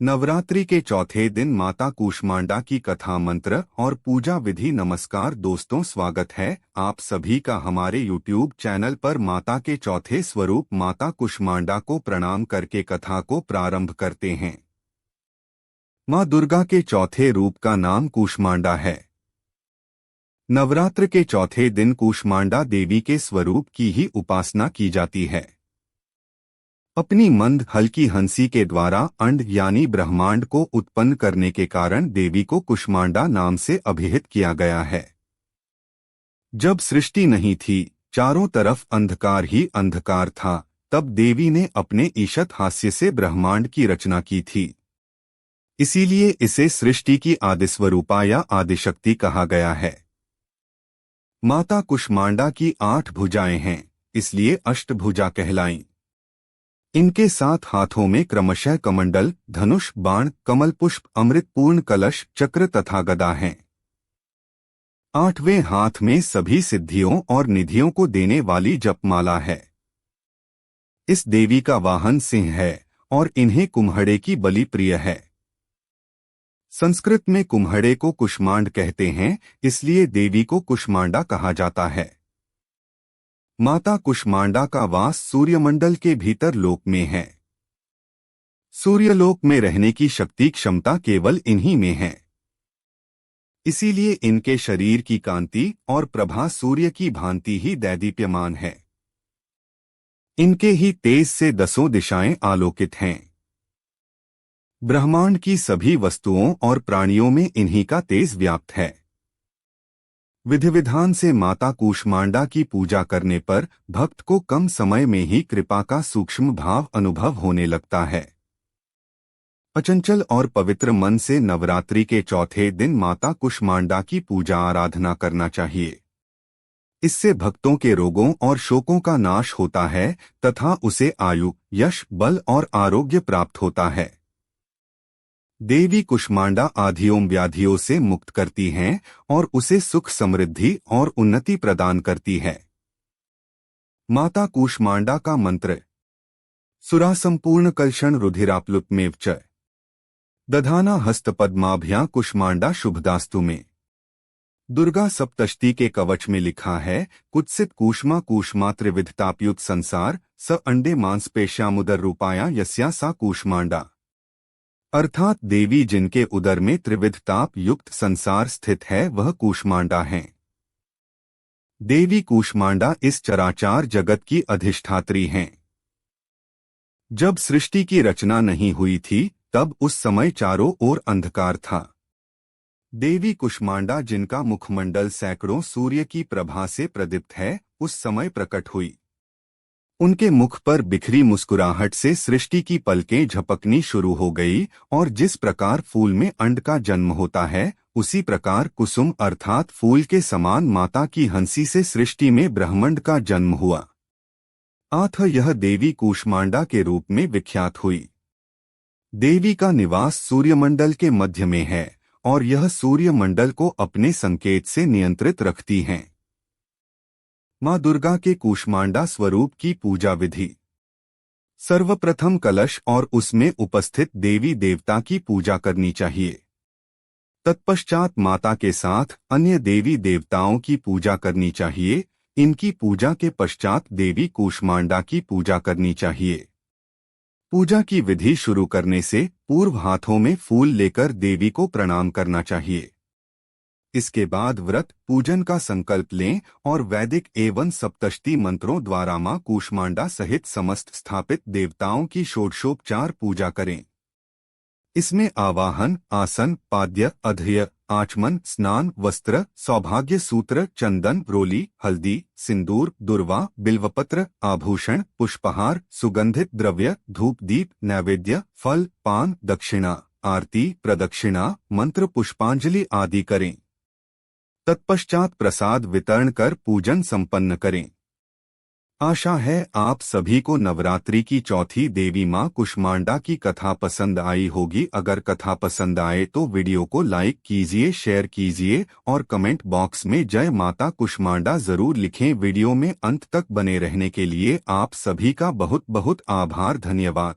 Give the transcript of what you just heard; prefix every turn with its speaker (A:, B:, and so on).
A: नवरात्रि के चौथे दिन माता कूष्मांडा की कथा मंत्र और पूजा विधि। नमस्कार दोस्तों, स्वागत है आप सभी का हमारे YouTube चैनल पर। माता के चौथे स्वरूप माता कूष्मांडा को प्रणाम करके कथा को प्रारंभ करते हैं। माँ दुर्गा के चौथे रूप का नाम कूष्मांडा है। नवरात्र के चौथे दिन कूष्मांडा देवी के स्वरूप की ही उपासना की जाती है। अपनी मंद हल्की हंसी के द्वारा अंड यानी ब्रह्मांड को उत्पन्न करने के कारण देवी को कूष्मांडा नाम से अभिहित किया गया है। जब सृष्टि नहीं थी, चारों तरफ अंधकार ही अंधकार था, तब देवी ने अपने ईशत हास्य से ब्रह्मांड की रचना की थी। इसीलिए इसे सृष्टि की आदिस्वरूपा या आदिशक्ति कहा गया है। माता कूष्मांडा की 8 भुजाएं हैं, इसलिए अष्टभुजा कहलाईं। इनके 7 हाथों में क्रमशः कमंडल, धनुष, बाण, कमल पुष्प, अमृतपूर्ण कलश, चक्र तथा गदा हैं। 8वें हाथ में सभी सिद्धियों और निधियों को देने वाली जपमाला है। इस देवी का वाहन सिंह है और इन्हें कुम्हड़े की बलि प्रिय है। संस्कृत में कुम्हड़े को कुष्मांड कहते हैं, इसलिए देवी को कूष्मांडा कहा जाता है। माता कूष्मांडा का वास सूर्यमंडल के भीतर लोक में है। सूर्यलोक में रहने की शक्ति क्षमता केवल इन्हीं में है। इसीलिए इनके शरीर की कांति और प्रभा सूर्य की भांति ही दैदीप्यमान है। इनके ही तेज से 10 दिशाएं आलोकित हैं। ब्रह्मांड की सभी वस्तुओं और प्राणियों में इन्हीं का तेज व्याप्त है। विधि विधान से माता कूष्मांडा की पूजा करने पर भक्त को कम समय में ही कृपा का सूक्ष्म भाव अनुभव होने लगता है। अचंचल और पवित्र मन से नवरात्रि के चौथे दिन माता कूष्मांडा की पूजा आराधना करना चाहिए। इससे भक्तों के रोगों और शोकों का नाश होता है तथा उसे आयु, यश, बल और आरोग्य प्राप्त होता है। देवी कूष्मांडा आधियों व्याधियों से मुक्त करती हैं और उसे सुख, समृद्धि और उन्नति प्रदान करती है। माता कूष्मांडा का मंत्र: सुरा संपूर्ण कलशण रुधिराप्लुतमेव च दधाना हस्तपद्माभ्यां कूष्मांडा शुभदास्तु में। दुर्गा सप्तशती के कवच में लिखा है, कुत्सित कूष्मा कूष्मा त्रिविधताप्युत संसार स अंडे मांसपेश्यामुदर रूपाया यस्या सा कूष्मांडा। अर्थात देवी जिनके उदर में त्रिविध ताप युक्त संसार स्थित है वह कूष्मांडा हैं। देवी कूष्मांडा इस चराचार जगत की अधिष्ठात्री हैं। जब सृष्टि की रचना नहीं हुई थी, तब उस समय चारों ओर अंधकार था। देवी कूष्मांडा जिनका मुखमंडल सैकड़ों सूर्य की प्रभा से प्रदीप्त है, उस समय प्रकट हुई। उनके मुख पर बिखरी मुस्कुराहट से सृष्टि की पलकें झपकनी शुरू हो गई और जिस प्रकार फूल में अंड का जन्म होता है, उसी प्रकार कुसुम अर्थात फूल के समान माता की हंसी से सृष्टि में ब्रह्मांड का जन्म हुआ। अथ यह देवी कूष्मांडा के रूप में विख्यात हुई। देवी का निवास सूर्यमंडल के मध्य में है और यह सूर्यमंडल को अपने संकेत से नियंत्रित रखती हैं। माँ दुर्गा के कूष्मांडा स्वरूप की पूजा विधि: सर्वप्रथम कलश और उसमें उपस्थित देवी देवता की पूजा करनी चाहिए। तत्पश्चात माता के साथ अन्य देवी देवताओं की पूजा करनी चाहिए। इनकी पूजा के पश्चात देवी कूष्मांडा की पूजा करनी चाहिए। पूजा की विधि शुरू करने से पूर्व हाथों में फूल लेकर देवी को प्रणाम करना चाहिए। इसके बाद व्रत पूजन का संकल्प लें और वैदिक एवं सप्तशती मंत्रों द्वारा मां कूष्मांडा सहित समस्त स्थापित देवताओं की षोडशोपचार पूजा करें। इसमें आवाहन, आसन, पाद्य, अध्यय, आचमन, स्नान, वस्त्र, सौभाग्य सूत्र, चंदन, रोली, हल्दी, सिंदूर, दुर्वा, बिल्वपत्र, आभूषण, पुष्पहार, सुगंधित द्रव्य, धूप दीप, नैवेद्य, फल, पान, दक्षिणा, आरती, प्रदक्षिणा, मंत्र, पुष्पांजलि आदि करें। तत्पश्चात प्रसाद वितरण कर पूजन संपन्न करें। आशा है आप सभी को नवरात्रि की चौथी देवी मां कूष्मांडा की कथा पसंद आई होगी। अगर कथा पसंद आए तो वीडियो को लाइक कीजिए, शेयर कीजिए और कमेंट बॉक्स में जय माता कूष्मांडा जरूर लिखें। वीडियो में अंत तक बने रहने के लिए आप सभी का बहुत बहुत आभार, धन्यवाद।